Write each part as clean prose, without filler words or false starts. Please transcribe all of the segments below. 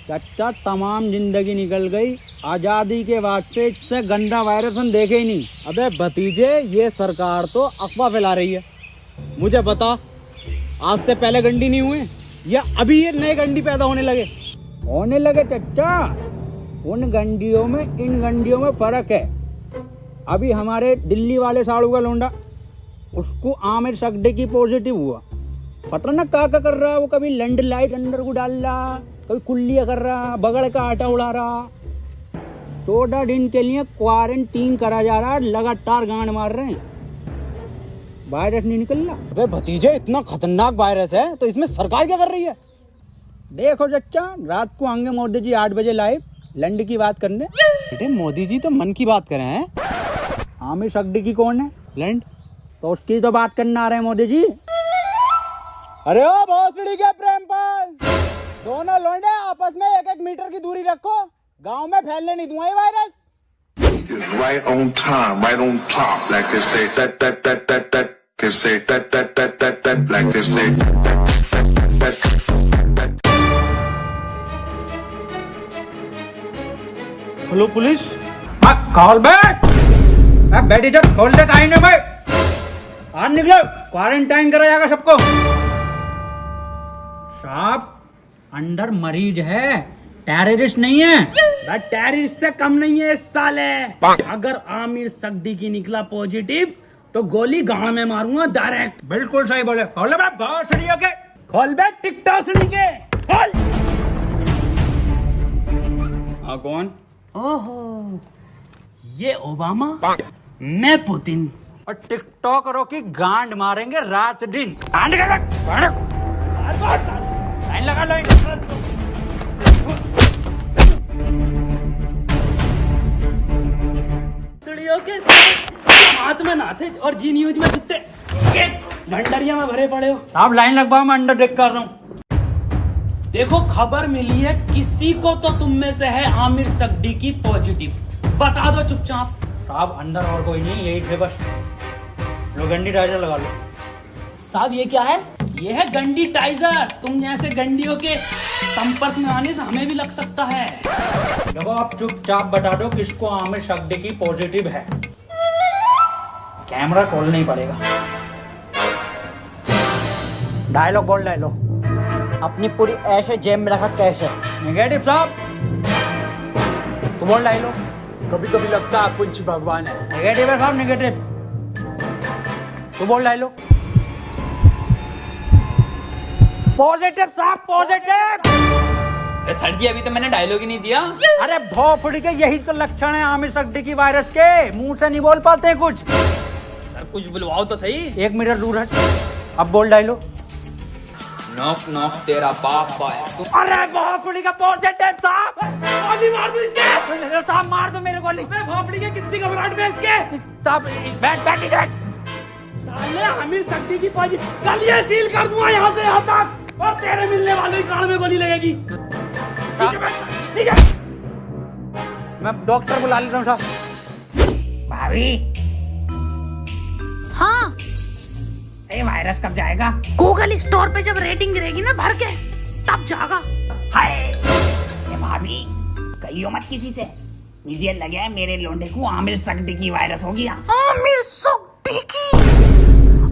चाचा तमाम जिंदगी निकल गई, आजादी के बाद से इससे गंदा वायरस हम देखे ही नहीं। अबे भतीजे, ये सरकार तो अफवाह फैला रही है। मुझे बता, आज से पहले गंडी नहीं हुए या अभी ये नए गंडी पैदा होने लगे? चाचा, उन गंडियों में इन गंडियों में फर्क है। अभी हमारे दिल्ली वाले साड़ू का लोंडा, उसको आमिर सगडे की पॉजिटिव हुआ। पता ना क्या कर रहा है वो, कभी लैंड लाइट अंदर को डाल रहा, कभी कुल्लियाँ कर रहा, बगड़ का आटा उड़ा रहा। 14 दिन के लिए क्वारंटीन करा जा रहा है, लगातार गांड मार रहे हैं, वायरस नहीं निकल रहा। अबे भतीजे, इतना खतरनाक वायरस है तो इसमें सरकार क्या कर रही है? देखो चच्चा, रात को आएंगे मोदी जी 8 बजे लाइव लैंड की बात करने। बेटे, मोदी जी तो मन की बात कर रहे हैं। आमिर सगडी की कौन है? लैंड। तो उसकी तो बात करने आ रहे हैं मोदी जी। अरे ओ भोसड़ी के प्रेमपाल, दोनों लौंडे आपस में 1-1 मीटर की दूरी रखो, गांव में फैलने नहीं दूंगा ये virus. Right on time, right on top, like they say that, they say that, like they say that. Hello police. खोल बैठी जब खोल दे कहीं ना भाई, आज निकलो, क्वारंटाइन करा जाएगा सबको। साहब, अंदर मरीज है, टेररिस्ट नहीं है। टेररिस्ट से कम नहीं है इस साले। अगर आमिर सगडी की निकला पॉजिटिव तो गोली गांड में मारूंगा डायरेक्ट। बिल्कुल सही बोले। खोल बे भोसड़ी के। खोल बे टिकटॉक सड़ी के, खोल। हाँ, कौन? ओहो, ये ओबामा, मैं पुतिन। और टिकटॉकरों की गांड मारेंगे रात दिन। लाइन लगा लो। सड़ियों के हाथ में नाथे और जी न्यूज में कुत्ते भंडरिया में भरे पड़े हो। आप लाइन लगवाओ, मैं अंडर टेक कर रहा हूँ। देखो, खबर मिली है किसी को तो तुम में से है आमिर सगडी की पॉजिटिव, बता दो चुपचाप। साहब, अंदर और कोई नहीं, यही थे बस। लो गंडी टाइजर लगा लो। साहब, ये क्या है? ये है गंडी टाइजर। तुम जैसे गंडियों के संपर्क में आने से हमें भी लग सकता है। देखो, आप चुपचाप बता दो किसको आमिर सगडी की पॉजिटिव है। कैमरा खोलना ही पड़ेगा। डायलॉग बोल, डायलॉग। अपनी पूरी ऐसे जेब में रखा कैसे? नेगेटिव साहब, तो बोल डायलॉग। कभी कभी लगता है कुछ भगवान है। नेगेटिव है साहब, नेगेटिव। तो बोल डायलॉग। पॉजिटिव साहब, पॉजिटिव। सर जी, अभी तो मैंने डायलॉग ही नहीं दिया। अरे भोफड़ी के, यही तो लक्षण है आमिर सगडी की वायरस के। मुंह से नहीं बोल पाते कुछ। सर, कुछ बुलवाओ तो सही। 1 मीटर दूर है। अब बोल डायलॉग। नॉक नॉक तेरा बाप है। अरे भोफड़ी का पॉजिटिव साहब। गोली मार दो इसके। साहब, मार दो मेरे गोली। भोपड़ी के कितनी घबराहट में इसके। साहब, बैठ। साले आमिर सगडी की पॉजिटिव, गलियां सील कर दूंगा यहाँ से यहाँ तक, और तेरे मिलने वालों की कान में गोली लगेगी। मैं डॉक्टर बुला लेता हूँ साहब। भाभी, हाँ, ये वायरस कब जाएगा? गूगल स्टोर पे जब रेटिंग गिरेगी ना भर के, तब जाएगा। हाय, ये भाभी, कहियो मत किसी से। मुझे लगे है मेरे लोंडे को आमिर सगडी की वायरस हो गया। आमिर सगडी की,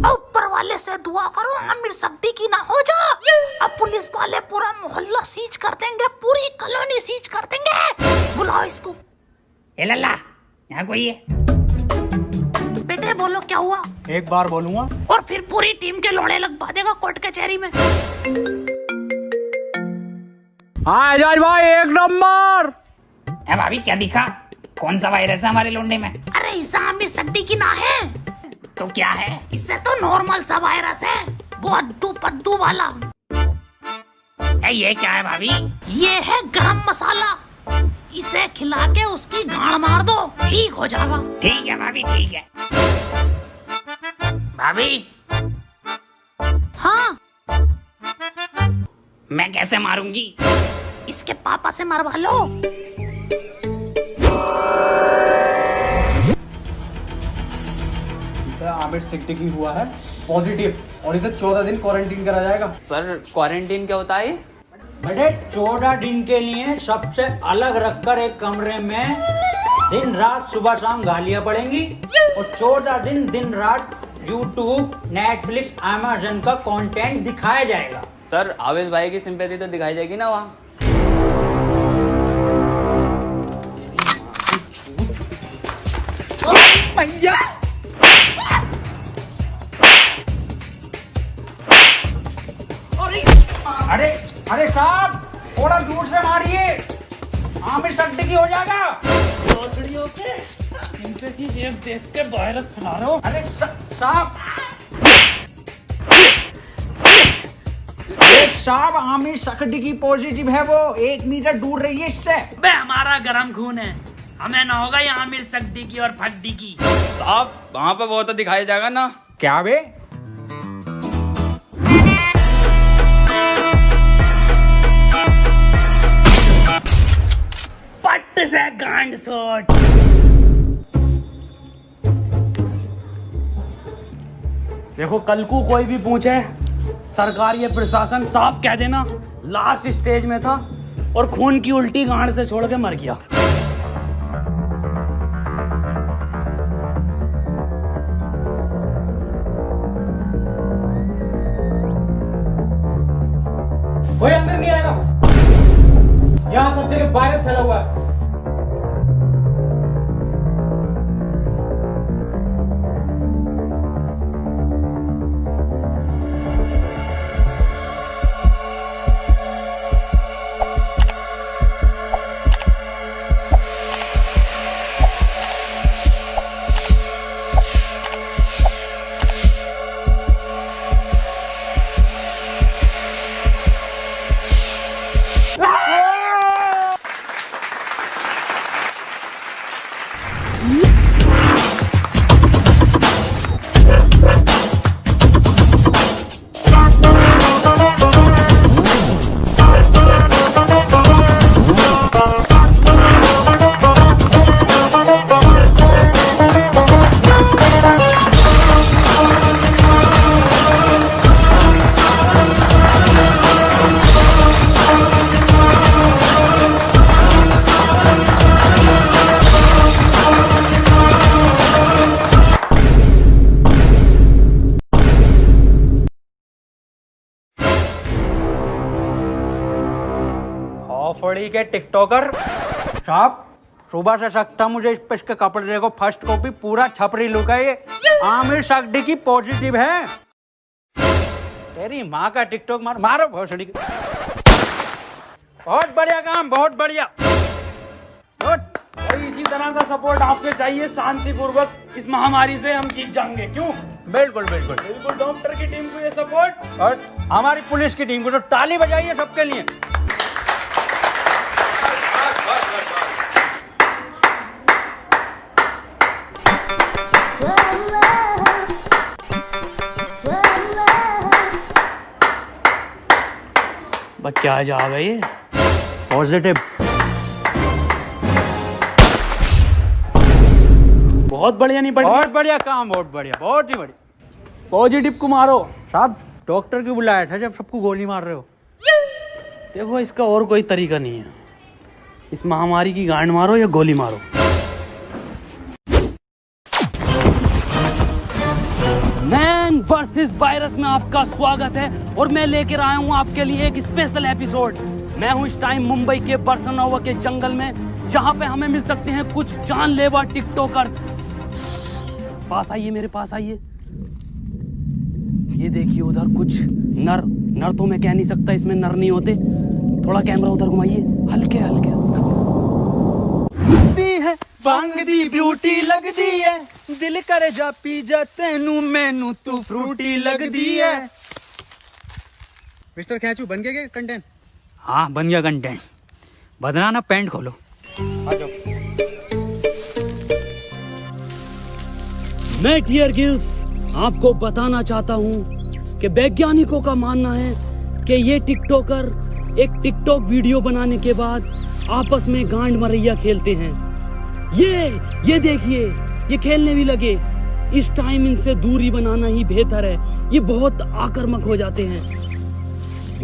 ऊपर वाले से दुआ करो आमिर सगडी की ना हो जा। अब पुलिस वाले पूरा मोहल्ला सीज कर देंगे, पूरी कॉलोनी सीज कर देंगे। बुलाओ इसको। ए लल्ला, यहाँ कोई है? बेटे बोलो क्या हुआ? एक बार बोलूंगा और फिर पूरी टीम के लोड़े लगवा देगा कोर्ट कचहरी में। हाँ एजाज भाई, 1 नंबर। ए भाभी, क्या दिखा? कौन सा वायरस है हमारे लोंडे में? अरे इसे आमिर सगडी की ना है तो क्या है? इससे तो नॉर्मल सा वायरस है, वो अद्दू पद्दू वाला। ये क्या है भाभी? ये है गरम मसाला, इसे खिला के उसकी गांड मार दो, ठीक हो जाएगा। ठीक है भाभी, ठीक है। भाभी, हाँ, मैं कैसे मारूंगी? इसके पापा से मरवा लो। आमिर सगडी की हुआ है पॉजिटिव और इसे 14 दिन क्वारंटीन करा जाएगा। सर, क्वारंटीन क्या होता है? बेटे 14 दिन के लिए सबसे अलग रखकर एक कमरे में दिन रात सुबह शाम गालियां पड़ेंगी और 14 दिन रात यूट्यूब, नेटफ्लिक्स, अमेज़न का कंटेंट दिखाया जाएगा। सर आवेश भाई की सिंपैथी तो दिखाई जाएगी ना वहाँ। अरे अरे साहब थोड़ा दूर से मारिए, आमिर सिद्दीकी हो जाएगा। भोसड़ियों के सिंपैथी देख के वायरस फैला रहे हो। अरे साहब साहब आमिर सिद्दीकी पॉजिटिव है, वो 1 मीटर दूर रहिए इससे। बे हमारा गरम खून है, हमें ना होगा ये आमिर सिद्दीकी और फद्दीकी। साहब वहाँ पे वो तो दिखाई जाएगा ना। क्या बे? पट्ट से गांड शॉट। देखो कल को कोई भी पूछे, सरकार ये प्रशासन साफ कह देना लास्ट स्टेज में था और खून की उल्टी गांड से छोड़ के मर गया। कोई अंदर नहीं आएगा, यहाँ सब जगह वायरस फैला हुआ है। फड़ी के टिकटॉकर साहब, सुबह से सकता मुझे इस पे इसके कपड़े देखो, फर्स्ट कॉपी पूरा छपरी लुक है ये। आमिर सिद्दीकी पॉजिटिव है। तेरी माँ का टिकटॉक मारो भोसड़ी। बहुत बढ़िया काम, बहुत बढ़िया। और इसी तरह का सपोर्ट आपसे चाहिए, शांतिपूर्वक इस महामारी से हम जीत जाएंगे। क्यों? बिल्कुल बिल्कुल बिल्कुल। डॉक्टर की टीम को ये सपोर्ट और हमारी पुलिस की टीम को तो ताली बजाइए सबके लिए। बस क्या जा गई पॉजिटिव। बहुत बढ़िया। नहीं बढ़िया? बहुत बढ़िया काम, बहुत बढ़िया, बहुत ही बढ़िया। पॉजिटिव को मारो साहब। डॉक्टर क्यों बुलाया था जब सबको गोली मार रहे हो? देखो इसका और कोई तरीका नहीं है, इस महामारी की गांड मारो या गोली मारो। मैन वर्सेस वायरस में आपका स्वागत है और मैं लेकर आया हूं आपके लिए एक स्पेशल एपिसोड। मैं हूं इस टाइम मुंबई के बरसनोवा के जंगल में, जहां पे हमें मिल सकते हैं कुछ जानलेवा टिकटॉकर। पास आइए, मेरे पास आइए। ये देखिए उधर कुछ नर तो मैं कह नहीं सकता, इसमें नर नहीं होते। थोड़ा कैमरा उधर घुमाइए, हल्के हल्के। है बांग दी ब्यूटी लगदी है, दिल करे जा पी जा तेनू मैनू तू फ्रूटी लगदी है। मिस्टर खैचू बन गया कंटेंट? हाँ बन गया कंटेंट। बदना ना, पैंट खोलो। आ जाओ। मैं डियर गिल्स आपको बताना चाहता हूं कि वैज्ञानिकों का मानना है कि ये टिकटॉकर एक टिकटॉक वीडियो बनाने के बाद आपस में गांड मरैया खेलते हैं। ये देखिए, ये खेलने भी लगे। इस टाइम इनसे दूरी बनाना ही बेहतर है, ये बहुत आक्रामक हो जाते हैं।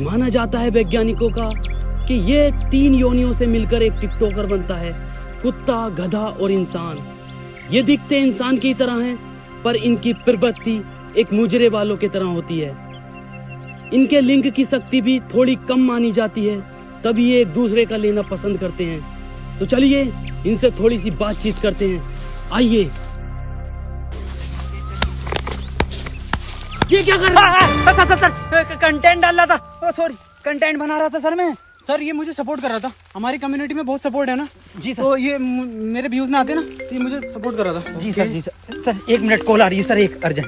माना जाता है वैज्ञानिकों का कि ये 3 योनियों से मिलकर एक टिकटॉकर बनता है, कुत्ता, गधा और इंसान। ये दिखते इंसान की तरह हैं, पर इनकी प्रवृत्ति एक मुजरे वालों की तरह होती है। इनके लिंग की शक्ति भी थोड़ी कम मानी जाती है, तभी ये एक दूसरे का लेना पसंद करते हैं। तो चलिए इनसे थोड़ी सी बातचीत करते हैं, आइए। ये क्या कर रहा है? सर कंटेंट डाल रहा था, सॉरी कंटेंट बना रहा था सर मैं। सर ये मुझे सपोर्ट कर रहा था, हमारी कम्युनिटी में बहुत सपोर्ट है ना जी सर। तो ये मेरे व्यूज में आते ना, तो ये मुझे सपोर्ट कर रहा था। जी सर, जी सर। सर 1 मिनट कॉल आ रही है सर, एक अर्जेंट।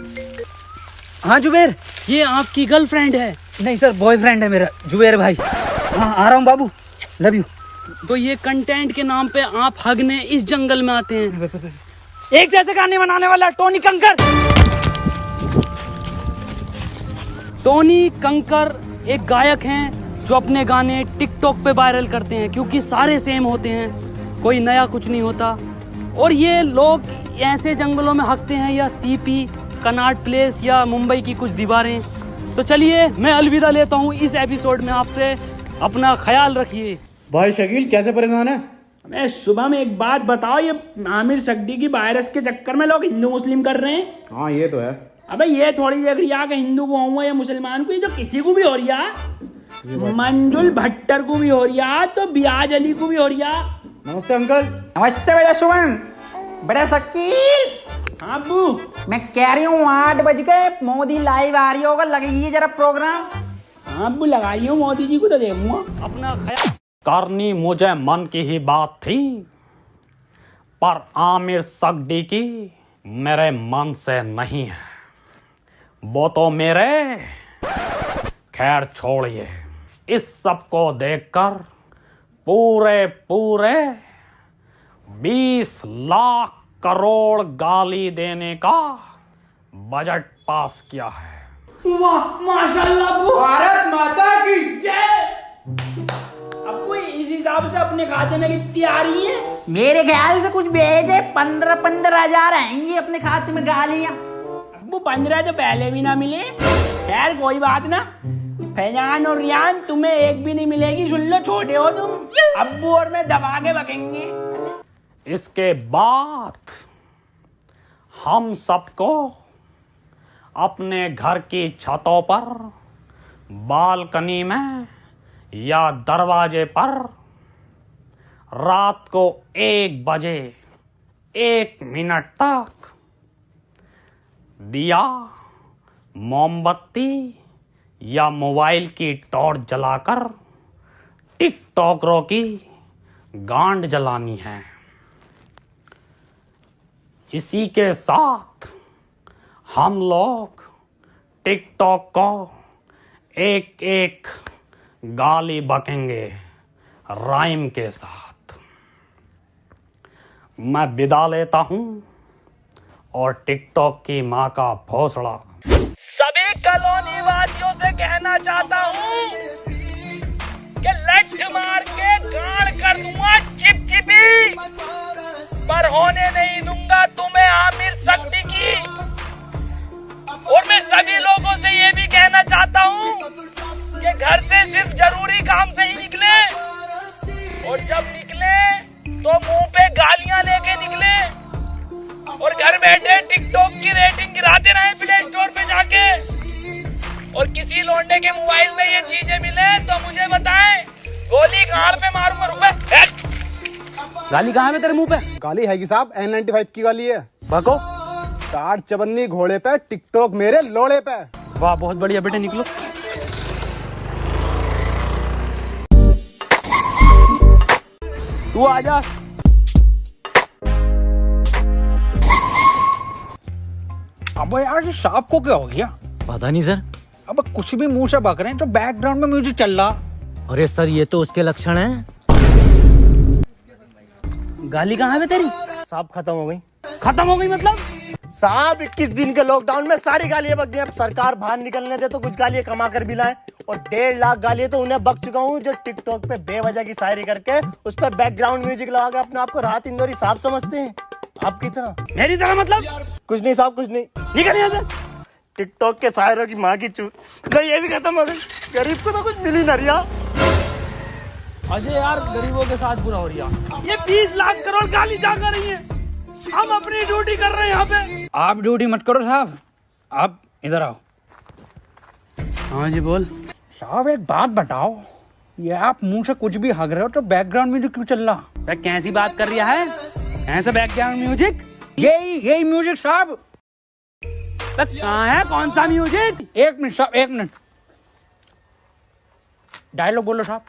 हाँ जुबेर। ये आपकी गर्लफ्रेंड है? नहीं सर, बॉयफ्रेंड है मेरा, जुबेर भाई। हाँ आ रहा हूँ बाबू, लव यू। तो ये कंटेंट के नाम पे आप हगने इस जंगल में आते हैं? एक जैसे गाने बनाने वाला टोनी कंकर। टोनी कंकर एक गायक हैं जो अपने गाने टिकटॉक पे वायरल करते हैं, क्योंकि सारे सेम होते हैं, कोई नया कुछ नहीं होता। और ये लोग ऐसे जंगलों में हकते हैं, या सीपी, कनाट प्लेस या मुंबई की कुछ दीवारें। तो चलिए मैं अलविदा लेता हूँ इस एपिसोड में आपसे। अपना ख्याल रखिए। भाई शकील कैसे परेशान है? मैं सुबह में एक बात बताओ, ये आमिर सगडी की वायरस के चक्कर में लोग हिंदू मुस्लिम कर रहे हैं। हाँ ये तो है। अबे ये थोड़ी देख रही है कि हिंदू को हुआ या मुसलमान को, ये तो किसी को भी हो रही है। मंजुल भट्टर को भी हो रही है, तो बियाज अली को भी हो रही है। नमस्ते अंकल। नमस्ते बेटा सुमन। बेटा शकील। हाँ अब्बू। मैं कह रही हूँ 8 बज गए, मोदी लाइव आ रही होगा, लगाइए जरा प्रोग्राम। हाँ अब्बू लगाई हूँ, मोदी जी को तो देखूंगा। अपना ख्याल करनी मुझे मन की ही बात थी, पर आमिर सगडी की मेरे मन से नहीं है। वो तो मेरे, खैर छोड़िए। इस सब को देखकर पूरे 20 लाख करोड़ गाली देने का बजट पास किया है। वाह माशाल्लाह अब्बू, भारत माता की जय। अब्बू इस हिसाब से अपने खाते में कितनी आ रही है? मेरे ख्याल से कुछ भेजे 15 हजार आएंगी अपने खाते में गालियाँ। अब्बू 15 तो पहले भी ना मिले। खैर कोई बात ना, फैजान और रियान तुम्हें एक भी नहीं मिलेगी, सुन लो, छोटे हो तुम। अब्बू और मैं दबा के बकेंगे। इसके बाद हम सबको अपने घर की छतों पर, बालकनी में या दरवाजे पर रात को 1 बजे 1 मिनट तक दिया, मोमबत्ती या मोबाइल की टॉर्च जलाकर टिकटॉकरों की गांड जलानी है। इसी के साथ हम लोग टिकटॉक को एक गाली बकेंगे राइम के साथ। मैं विदा लेता हूं और टिकटॉक की मां का भोसड़ा सभी कॉलोनी वासियों से कहना चाहता हूं कि लठ मार के गाड़ कर दूंगा चिपचिपी, पर होने नहीं दूंगा तुम्हें आमिर सगडी की। और मैं सभी लोगों से ये भी कहना चाहता हूँ कि घर से सिर्फ जरूरी काम से ही निकले, और जब निकले तो मुंह पे गालियां लेके निकले, और घर बैठे टिकटॉक की रेटिंग गिराते रहे प्ले स्टोर पे जाके। और किसी लौंडे के मोबाइल में ये चीजें मिले तो मुझे बताएं, गोली गाड़ पे मारूंगा। रुपए गाली कहाँ है तेरे मुंह पे? गाली है कि साहब, N95 की गाली है। बको 4 चवन्नी घोड़े पे, टिकटॉक मेरे लोड़े पे। वाह बहुत बढ़िया बेटे, निकलो। तू आजा। अब यार ये सांप को क्या हो गया? पता नहीं सर। अब कुछ भी मुंह से बक रहे हैं तो बैकग्राउंड में म्यूजिक चल रहा। अरे सर ये तो उसके लक्षण हैं। गाली कहाँ है तेरी? साहब खत्म हो गई। खत्म हो गई मतलब? साहब 21 दिन के लॉकडाउन में सारी गालियां बक गई। अब सरकार बाहर निकलने दे तो कुछ गालियां कमा कर भी लाए, और 1.5 लाख गालियां तो उन्हें बक चुका हूँ जो टिकटॉक पे बेवजह की शायरी करके उस पर बैकग्राउंड म्यूजिक लगा के अपने आप को राहत इंदौरी साहब समझते हैं। आपकी तरह। मेरी तरह मतलब? कुछ नहीं साहब, कुछ नहीं। निकल यहाँ से। टिकटॉक के शायरों की माँ की चूत। नहीं, ये भी खत्म हो गई। गरीब को तो कुछ मिल ही ना रिया। अजय यार, गरीबों के साथ बुरा हो रही है। ये 20 लाख करोड़ गाली जा कर रही है, हम अपनी ड्यूटी कर रहे हैं यहाँ पे। आप ड्यूटी मत करो साहब, आप इधर आओ। हाँ जी बोल। साहब एक बात बताओ, ये आप मुंह से कुछ भी हग रहे हो तो बैकग्राउंड म्यूजिक क्यों चल रहा? कैसी बात कर रहा है? ऐसा बैकग्राउंड म्यूजिक? यही म्यूजिक साहब। कहाँ है, कौन सा म्यूजिक? एक मिनट साहब, एक मिनट। डायलॉग बोलो साहब।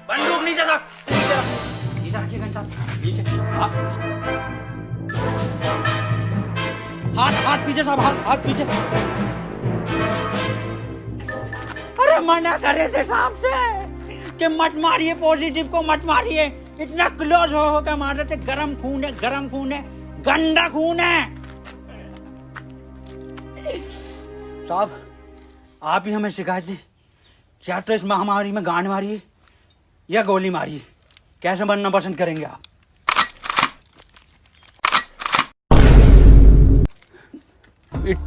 बंदूक नीचे रख, नीचे रखिए गन साहब, नीचे। हाथ पीछे साहब, हाथ पीछे। अरे मना करे थे साहब से कि मत मारिए, पॉजिटिव को मत मारिए। इतना क्लोज हो के मार रहे थे। गरम खून है, गरम खून है, गंदा खून है। साहब आप ही हमें शिकायत दी, या तो इस महामारी में गांड मारिए या गोली मारिए, कैसे बनना पसंद करेंगे आप?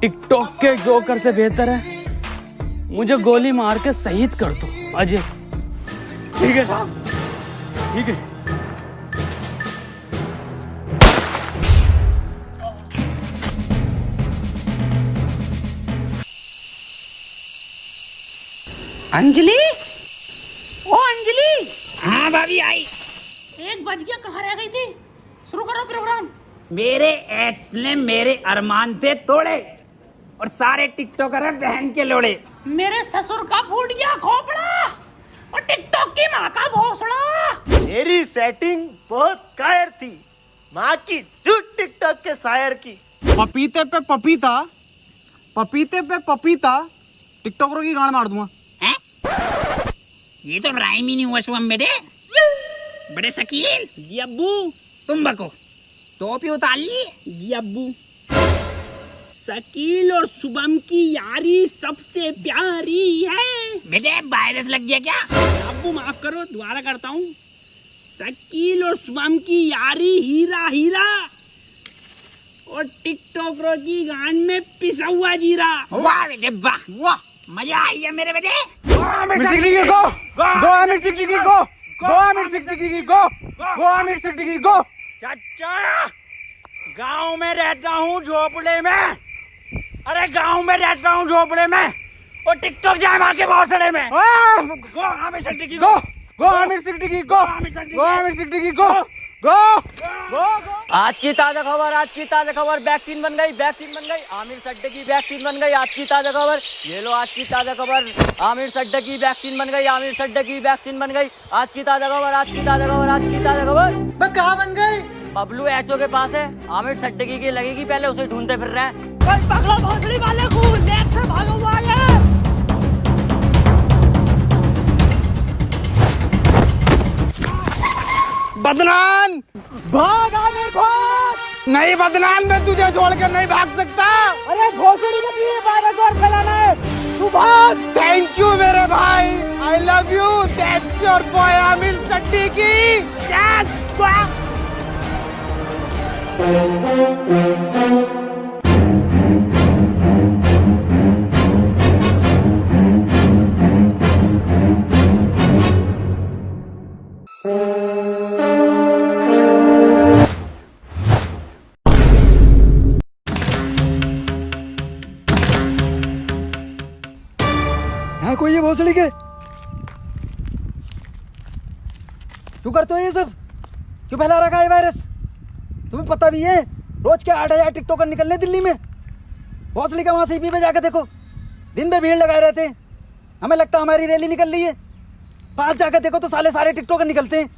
टिकटॉक के जोकर से बेहतर है मुझे गोली मार के शहीद कर दो अजय। ठीक है साहब, ठीक है। अंजलि, ओ अंजलि। हाँ भाभी आई। 1 बज गया, कहाँ रह गई थी? शुरू करो प्रोग्राम। मेरे एक्स ने मेरे अरमान से तोड़े और सारे टिकटॉकर हैं बहन के लोड़े। मेरे ससुर का फूट गया खोपड़ा और टिकटॉक की माँ का भोसड़ा। मेरी सेटिंग बहुत कायर थी, माँ की झूठ टिकटॉक के शायर की। पपीते पे पपीता, पपीते पे पपीता, टिकटॉकरों की गांड मार दूंगा। ये तो राइम ही नहीं हुआ शुभम बेटे। बड़े शकील। जी अब्बू। तुम बको, टोपी उतार ली। जी अब्बू। शकील और शुभम की यारी सबसे प्यारी है। बेटे वायरस लग गया क्या? अब्बू माफ करो, दोबारा करता हूँ। शकील और शुभम की यारी हीरा हीरा और टिकटॉकरों की गांड में पिसा हुआ जीरा। वाह बेटे वाह, वाह मजा आई है मेरे बेटे। चाचा गांव में रहता हूँ झोपड़े में। अरे गांव में रहता हूँ झोपड़े में और टिकटॉक जाए मार के भौसड़े में। गो आमिर सिद्दीकी गो, गो आमिर सिद्दीकी गो, गो आमिर सिद्दीकी गो, गो गो। आज की ताजा खबर, आज की ताजा खबर, वैक्सीन बन गई, वैक्सीन बन गई, आमिर सड्डे की वैक्सीन बन गई। आज की ताजा खबर, ये लो आज की ताजा खबर, आमिर सड्डे की वैक्सीन बन गई, आमिर सड्डे की वैक्सीन बन गई। आज की ताजा खबर, आज की ताजा खबर, आज की ताजा खबर। मैं कहाँ बन गई? बबलू एचओ के पास है, आमिर सड्डे की लगेगी, पहले उसे ढूंढते फिर रहे हैं। पकड़ो भोसड़ी वाले को, लेट से भागो वाले। बदनाम भाग, आमिर भाग। नहीं बदनाम, मैं तुझे छोड़कर नहीं भाग सकता। अरे भोसड़ी को ये वायरस और फैलाना है, तू भाग। थैंक यू मेरे भाई, I love you. That's your boy Aamir Siddiqui. Yes यहाँ कोई है भोसड़ी के? क्यों करते हो ये सब? क्यों फैला रखा है वायरस? तुम्हें पता भी है रोज के 8,000 टिकटॉकर निकलने दिल्ली में। भोसड़ी का वहां सीपी पे जाकर देखो, दिन भर भीड़ लगाए रहते हैं। हमें लगता है हमारी रैली निकल रही है। पास जाकर देखो तो साले टिकटॉकर निकलते हैं।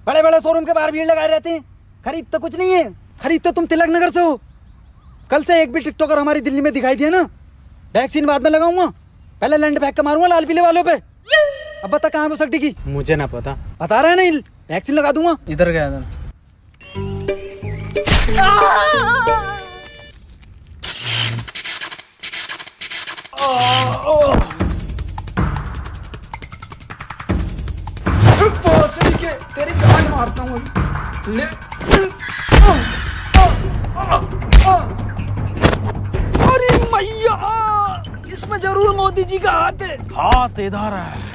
बड़े बड़े शोरूम के बाहर भीड़ लगाए रहते हैं। खरीद तो कुछ नहीं है, खरीद तो तुम तिलक नगर से हो। कल से एक भी टिकटॉकर हमारी दिल्ली में दिखाई दिया ना, वैक्सीन बाद में लगाऊंगा, पहले लैंड फेंक के मारूंगा लाल पीले वालों पे। अब बता कहाँ है वो सट्टी की? मुझे ना पता। बता रहा है नहीं, वैक्सीन लगा दूंगा। इधर गया था। भोसड़ी के तेरी गांड मारता हूँ अभी। ले अरे मैया, इसमें जरूर मोदी जी का हाथ है। हाथ इधर है।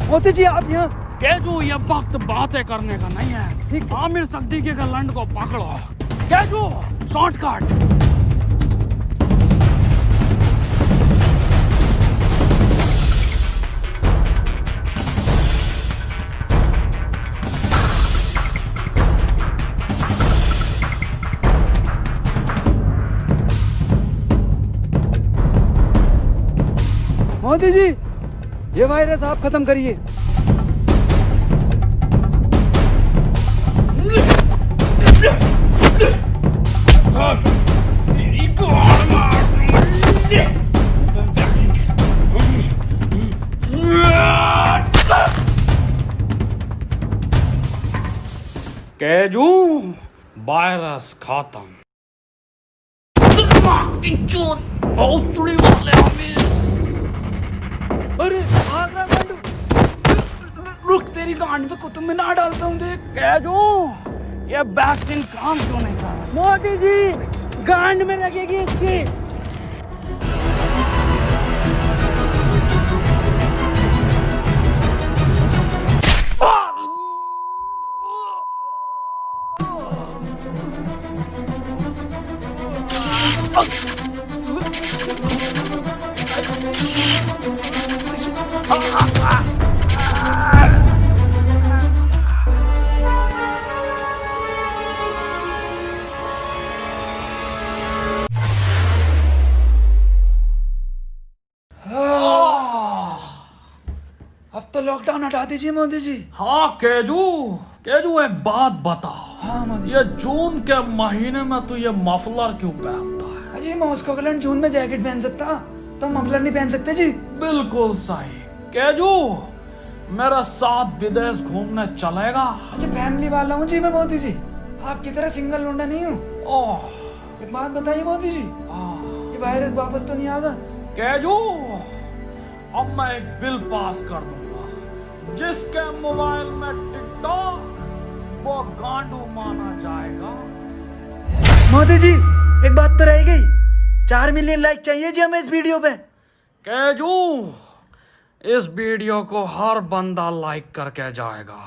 मोदी जी आप यहाँ। केजू, ये वक्त बातें करने का नहीं है। आमिर सिद्दीकी के लंड को पकड़ो। केजू, शॉर्टकट। मोदी जी, ये वायरस आप खत्म करिए। केजू, वायरस खत्म। भोसड़ी वाले आमिर। अरे भाग रहा गांडू। रुक, तेरी गांड पे कुतुब मीनार डालता हूँ देख। केजू, ये वैक्सीन काम क्यों नहीं कर रहा? मोदी जी, गांड में लगेगी इसकी। अब तो लॉकडाउन हटा दीजिए मोदी जी। हाँ केजू, केजू एक बात बता। हाँ मोदी ये जून के महीने में तू ये मफलर क्यों पहनता है? अजी, मॉस्को का लैंड जून में जैकेट पहन सकता, तो मफलर नहीं पहन सकते जी। बिल्कुल सही। केजू, मेरे साथ विदेश घूमने चलेगा? अच्छा, फैमिली वाला हूँ जी मैं मोदी जी, आपकी तरह सिंगल लौंडा नहीं हूँ। ओह, एक बात बताइए मोदी जी, ये वायरस वापस तो नहीं आगा? केजू, अब मैं एक बिल पास कर दूंगा, जिसके मोबाइल में टिकटॉक वो गांडू माना जाएगा। मोदी जी, एक बात तो रह गई, 4 मिलियन लाइक चाहिए जी हमें इस वीडियो पे। केजू, इस वीडियो को हर बंदा लाइक करके जाएगा।